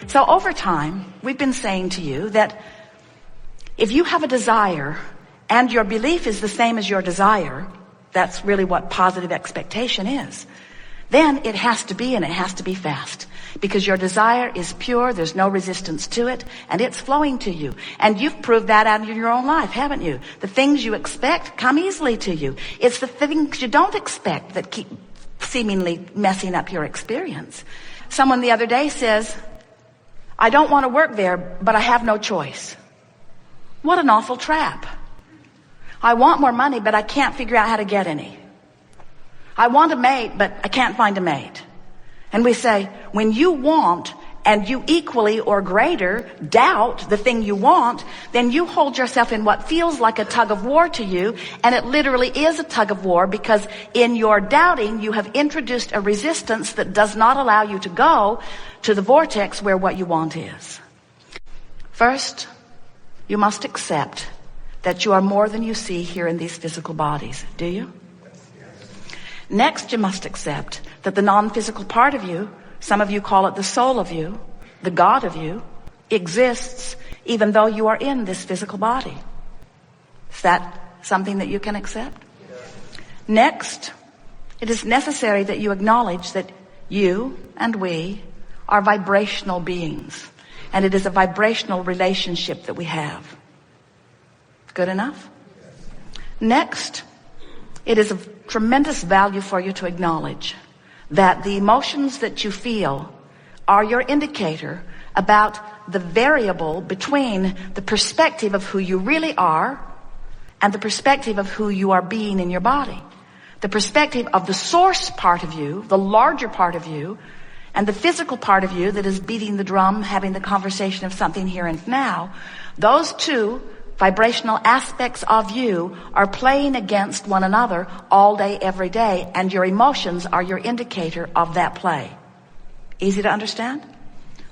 So over time, we've been saying to you that if you have a desire and your belief is the same as your desire, that's really what positive expectation is, then it has to be, and it has to be fast. Because your desire is pure, there's no resistance to it, and it's flowing to you. And you've proved that out in your own life, haven't you? The things you expect come easily to you. It's the things you don't expect that keep seemingly messing up your experience. Someone the other day says, I don't want to work there, but I have no choice. What an awful trap. I want more money, but I can't figure out how to get any. I want a mate, but I can't find a mate. And we say, when you want and you equally or greater doubt the thing you want, then you hold yourself in what feels like a tug of war to you, and it literally is a tug of war, because in your doubting you have introduced a resistance that does not allow you to go to the vortex where what you want is. First, you must accept that you are more than you see here in these physical bodies. Do you? Next, you must accept that the non-physical part of you, some of you call it the soul of you, the God of you, exists even though you are in this physical body. Is that something that you can accept? Next, it is necessary that you acknowledge that you and we are vibrational beings, and it is a vibrational relationship that we have. Good enough? Next, it is of tremendous value for you to acknowledge that the emotions that you feel are your indicator about the variable between the perspective of who you really are and the perspective of who you are being in your body. The perspective of the source part of you, the larger part of you, and the physical part of you that is beating the drum, having the conversation of something here and now. Those two vibrational aspects of you are playing against one another all day, every day, and your emotions are your indicator of that play. Easy to understand?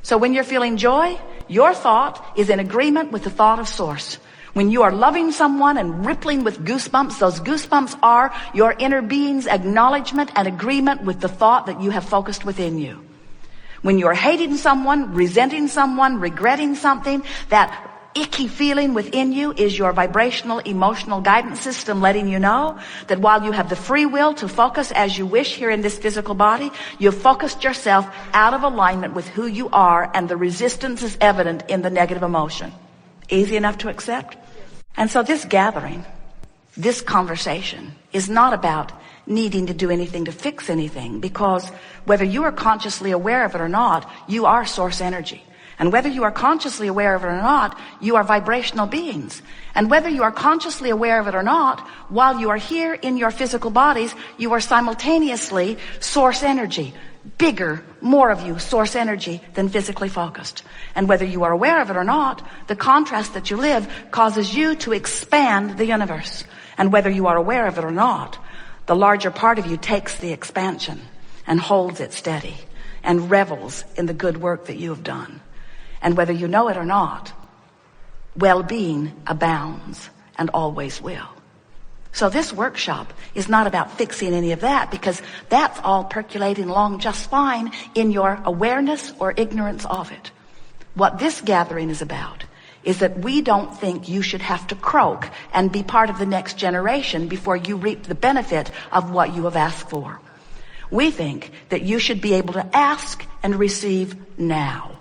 So when you're feeling joy, your thought is in agreement with the thought of source. When you are loving someone and rippling with goosebumps, those goosebumps are your inner being's acknowledgement and agreement with the thought that you have focused within you. When you're hating someone, resenting someone, regretting something, that icky feeling within you is your vibrational emotional guidance system letting you know that while you have the free will to focus as you wish here in this physical body, you've focused yourself out of alignment with who you are, and the resistance is evident in the negative emotion. Easy enough to accept? And so this gathering, this conversation is not about needing to do anything to fix anything, because whether you are consciously aware of it or not, you are source energy. And whether you are consciously aware of it or not, you are vibrational beings. And whether you are consciously aware of it or not, while you are here in your physical bodies, you are simultaneously source energy. Bigger, more of you, source energy than physically focused. And whether you are aware of it or not, the contrast that you live causes you to expand the universe. And whether you are aware of it or not, the larger part of you takes the expansion and holds it steady and revels in the good work that you have done. And whether you know it or not, well-being abounds and always will. So this workshop is not about fixing any of that, because that's all percolating along just fine in your awareness or ignorance of it. What this gathering is about is that we don't think you should have to croak and be part of the next generation before you reap the benefit of what you have asked for. We think that you should be able to ask and receive now.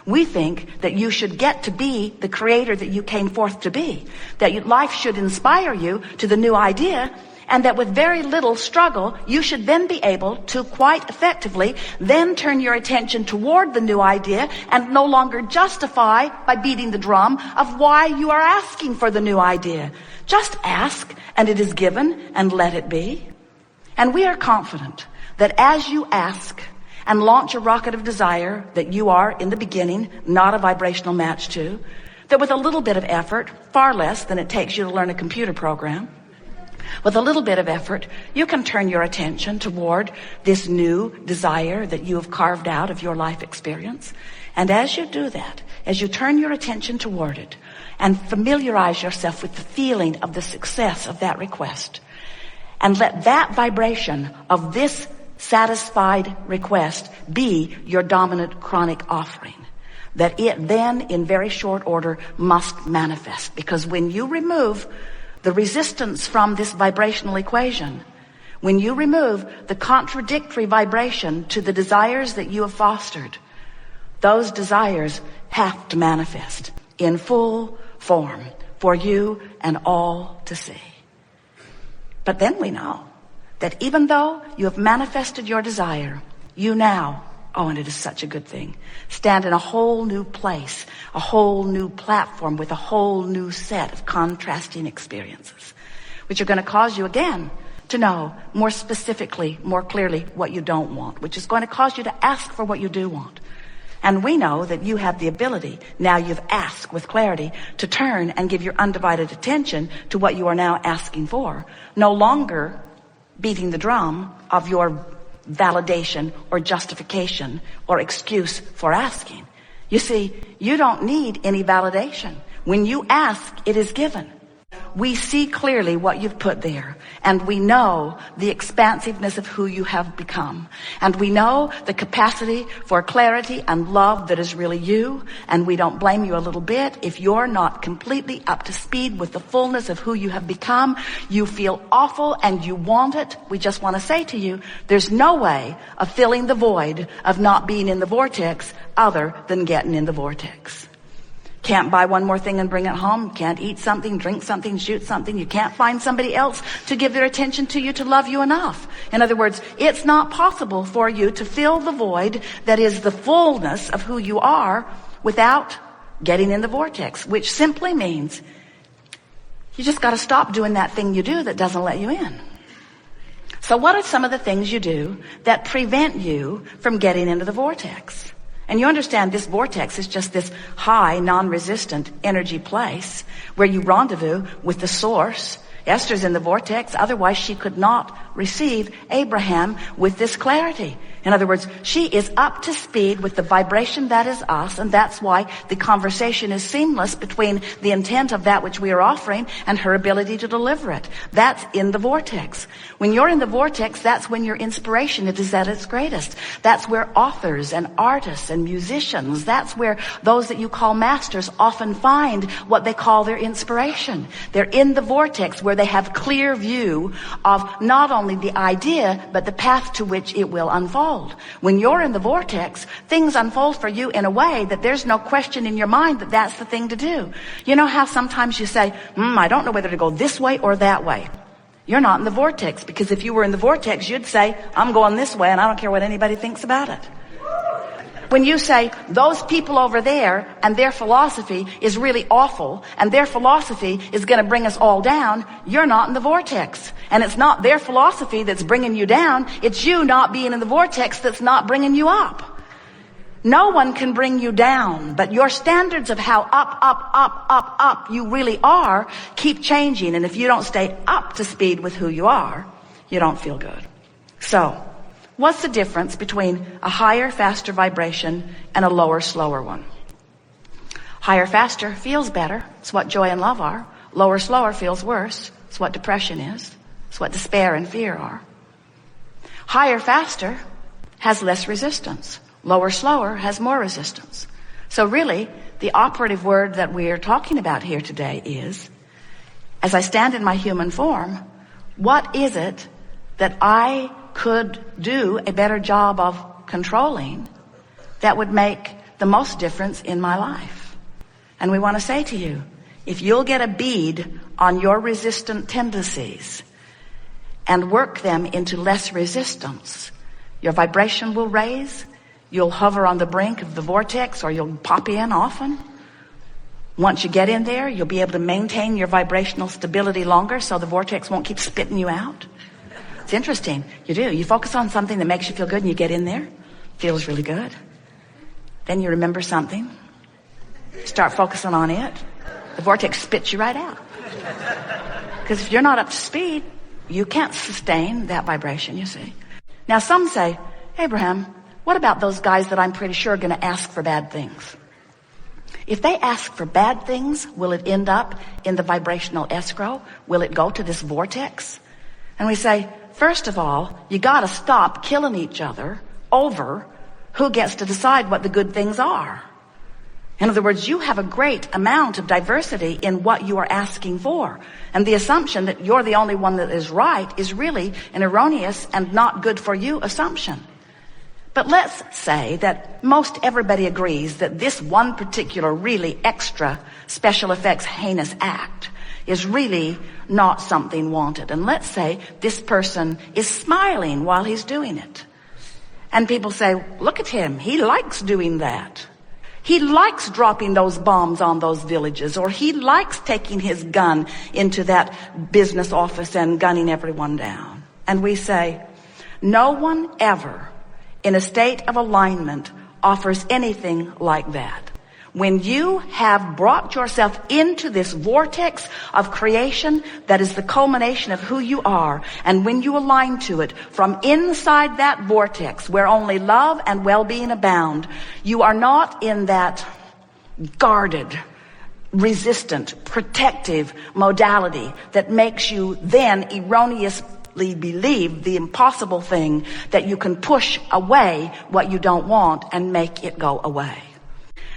We think that you should get to be the creator that you came forth to be, that life should inspire you to the new idea, and that with very little struggle, you should then be able to quite effectively then turn your attention toward the new idea and no longer justify by beating the drum of why you are asking for the new idea. Just ask, and it is given, and let it be. And we are confident that as you ask and launch a rocket of desire that you are in the beginning not a vibrational match to, that with a little bit of effort, far less than it takes you to learn a computer program, with a little bit of effort, you can turn your attention toward this new desire that you have carved out of your life experience. And as you do that, as you turn your attention toward it and familiarize yourself with the feeling of the success of that request, and let that vibration of this satisfied request be your dominant chronic offering, that it then in very short order must manifest. Because when you remove the resistance from this vibrational equation, when you remove the contradictory vibration to the desires that you have fostered, those desires have to manifest in full form for you and all to see. But then we know that even though you have manifested your desire, you now, oh, and it is such a good thing, stand in a whole new place, a whole new platform with a whole new set of contrasting experiences, which are going to cause you again to know more specifically, more clearly what you don't want, which is going to cause you to ask for what you do want. And we know that you have the ability, now you've asked with clarity, to turn and give your undivided attention to what you are now asking for. No longer beating the drum of your validation or justification or excuse for asking. You see, you don't need any validation. When you ask, it is given. We see clearly what you've put there, and we know the expansiveness of who you have become, and we know the capacity for clarity and love that is really you, and we don't blame you a little bit if you're not completely up to speed with the fullness of who you have become. You feel awful and you want it. We just want to say to you, there's no way of filling the void of not being in the vortex other than getting in the vortex. Can't buy one more thing and bring it home. Can't eat something, drink something, shoot something. You can't find somebody else to give their attention to you, to love you enough. In other words, it's not possible for you to fill the void that is the fullness of who you are without getting in the vortex, which simply means you just got to stop doing that thing you do that doesn't let you in. So what are some of the things you do that prevent you from getting into the vortex? And you understand this vortex is just this high, non-resistant energy place where you rendezvous with the source. Esther's in the vortex, otherwise she could not receive Abraham with this clarity. In other words, she is up to speed with the vibration that is us, and that's why the conversation is seamless between the intent of that which we are offering and her ability to deliver it. That's in the vortex. When you're in the vortex, that's when your inspiration is at its greatest. That's where authors and artists and musicians, that's where those that you call masters often find what they call their inspiration. They're in the vortex where they have clear view of not only the idea, but the path to which it will unfold. When you're in the vortex, things unfold for you in a way that there's no question in your mind that that's the thing to do. You know how sometimes you say, I don't know whether to go this way or that way. You're not in the vortex, because if you were in the vortex, you'd say, I'm going this way and I don't care what anybody thinks about it. When you say, those people over there and their philosophy is really awful and their philosophy is going to bring us all down, you're not in the vortex. And it's not their philosophy that's bringing you down. It's you not being in the vortex that's not bringing you up. No one can bring you down, but your standards of how up you really are keep changing. And if you don't stay up to speed with who you are, you don't feel good. So, what's the difference between a higher, faster vibration and a lower, slower one? Higher, faster feels better. It's what joy and love are. Lower, slower feels worse. It's what depression is. It's what despair and fear are. Higher, faster has less resistance. Lower, slower has more resistance. So really, the operative word that we are talking about here today is, as I stand in my human form, what is it that I could do a better job of controlling that would make the most difference in my life? And we want to say to you, if you'll get a bead on your resistant tendencies and work them into less resistance, your vibration will raise. You'll hover on the brink of the vortex, or you'll pop in often. Once you get in there, you'll be able to maintain your vibrational stability longer so the vortex won't keep spitting you out. It's interesting. You do. You focus on something that makes you feel good and you get in there. Feels really good. Then you remember something. Start focusing on it. The vortex spits you right out. Because if you're not up to speed, you can't sustain that vibration, you see. Now some say, Abraham, what about those guys that I'm pretty sure are going to ask for bad things? If they ask for bad things, will it end up in the vibrational escrow? Will it go to this vortex? And we say, first of all, you got to stop killing each other over who gets to decide what the good things are. In other words, you have a great amount of diversity in what you are asking for. And the assumption that you're the only one that is right is really an erroneous and not good for you assumption. But let's say that most everybody agrees that this one particular really extra special effects heinous act is really not something wanted. And let's say this person is smiling while he's doing it. And people say, look at him, he likes doing that. He likes dropping those bombs on those villages, or he likes taking his gun into that business office and gunning everyone down. And we say, no one ever in a state of alignment offers anything like that. When you have brought yourself into this vortex of creation that is the culmination of who you are, and when you align to it from inside that vortex where only love and well-being abound, you are not in that guarded, resistant, protective modality that makes you then erroneously believe the impossible thing that you can push away what you don't want and make it go away.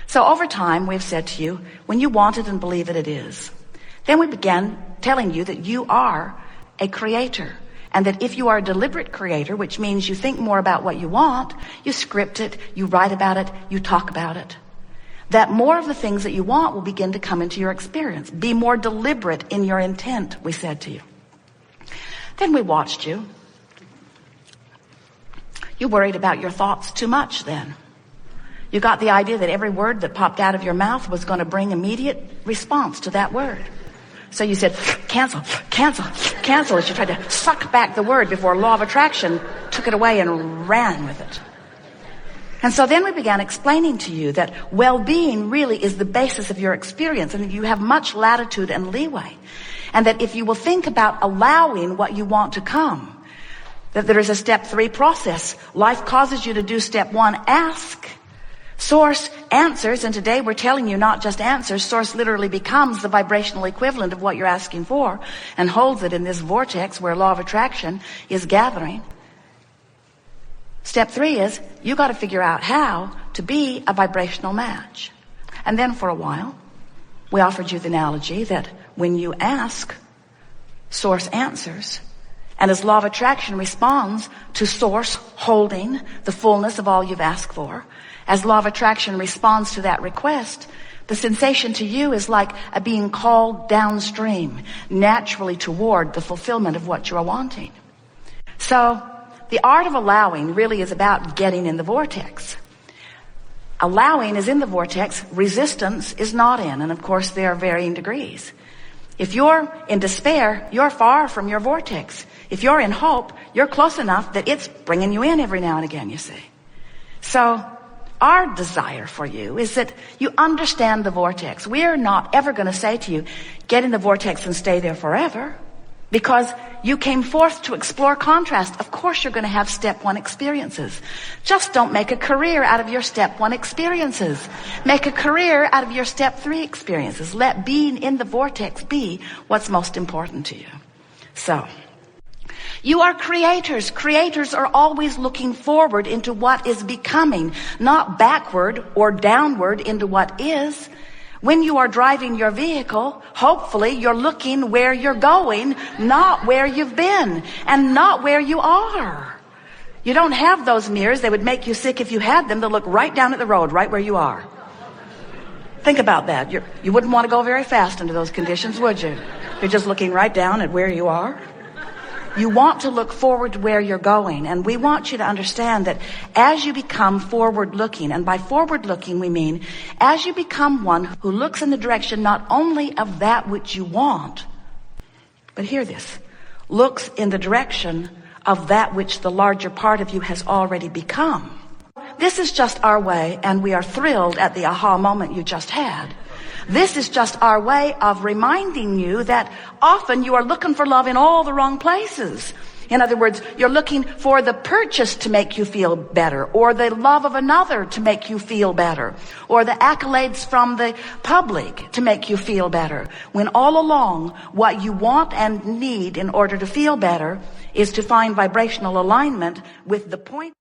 So over time, we've said to you, when you want it and believe it, it is. Then we began telling you that you are a creator, and that if you are a deliberate creator, which means you think more about what you want, you script it, you write about it, you talk about it, that more of the things that you want will begin to come into your experience. Be more deliberate in your intent, we said to you. Then we watched you. You worried about your thoughts too much then. You got the idea that every word that popped out of your mouth was going to bring immediate response to that word. So you said, cancel, cancel, cancel, as you tried to suck back the word before law of attraction took it away and ran with it. And so then we began explaining to you that well-being really is the basis of your experience, and you have much latitude and leeway. And that if you will think about allowing what you want to come, that there is a step 3 process. Life causes you to do step 1, ask. Source answers, and today we're telling you not just answers. Source literally becomes the vibrational equivalent of what you're asking for and holds it in this vortex where law of attraction is gathering. Step 3 is you got to figure out how to be a vibrational match. And then for a while, we offered you the analogy that when you ask, Source answers. And as law of attraction responds to Source holding the fullness of all you've asked for, as law of attraction responds to that request, the sensation to you is like a being called downstream, naturally toward the fulfillment of what you're wanting. So the art of allowing really is about getting in the vortex. Allowing is in the vortex, resistance is not in, and of course there are varying degrees. If you're in despair, you're far from your vortex. If you're in hope, you're close enough that it's bringing you in every now and again, you see. So our desire for you is that you understand the vortex. We're not ever going to say to you, get in the vortex and stay there forever, because you came forth to explore contrast. Of course you're going to have step 1 experiences. Just don't make a career out of your step 1 experiences. Make a career out of your step 3 experiences. Let being in the vortex be what's most important to you. So, you are creators. Creators are always looking forward into what is becoming, not backward or downward into what is. When you are driving your vehicle, hopefully you're looking where you're going, not where you've been, and not where you are. You don't have those mirrors. They would make you sick if you had them. They'll look right down at the road, right where you are. Think about that. You wouldn't want to go very fast under those conditions, would you? You're just looking right down at where you are. You want to look forward to where you're going, and we want you to understand that as you become forward-looking, and by forward-looking we mean as you become one who looks in the direction not only of that which you want, but hear this, looks in the direction of that which the larger part of you has already become. This is just our way, and we are thrilled at the aha moment you just had. This is just our way of reminding you that often you are looking for love in all the wrong places. In other words, you're looking for the purchase to make you feel better, or the love of another to make you feel better, or the accolades from the public to make you feel better, when all along what you want and need in order to feel better is to find vibrational alignment with the point